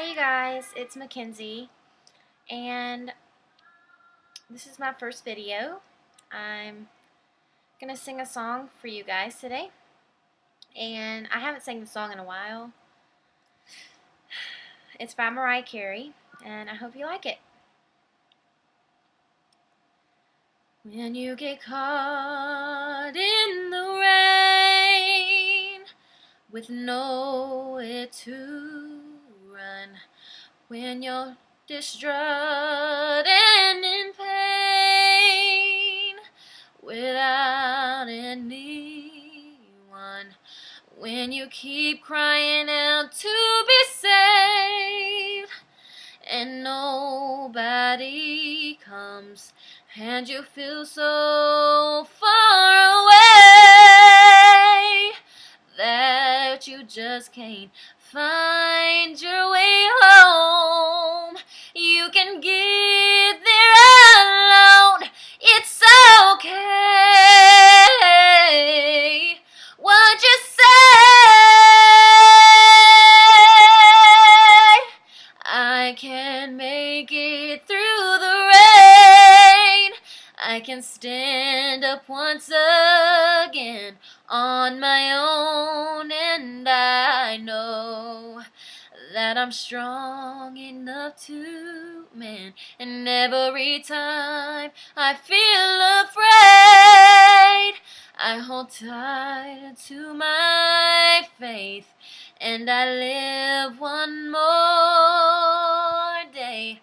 Hey guys, it's Mckenzie, and this is my first video. I'm gonna sing a song for you guys today, and I haven't sang the song in a while. It's by Mariah Carey, and I hope you like it. When you get caught in the rain with nowhere to run, when you're distraught and in pain without anyone, when you keep crying out to be saved and nobody comes, and you feel so far away that you just can't find your way home. You can get there alone. It's okay. What you say? I can make it through the rain. I can stand up once again on my own, and I know that I'm strong enough to mend. And every time I feel afraid, I hold tight to my faith, and I live one more day,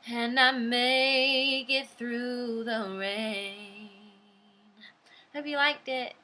and I make it through the rain. Hope you liked it.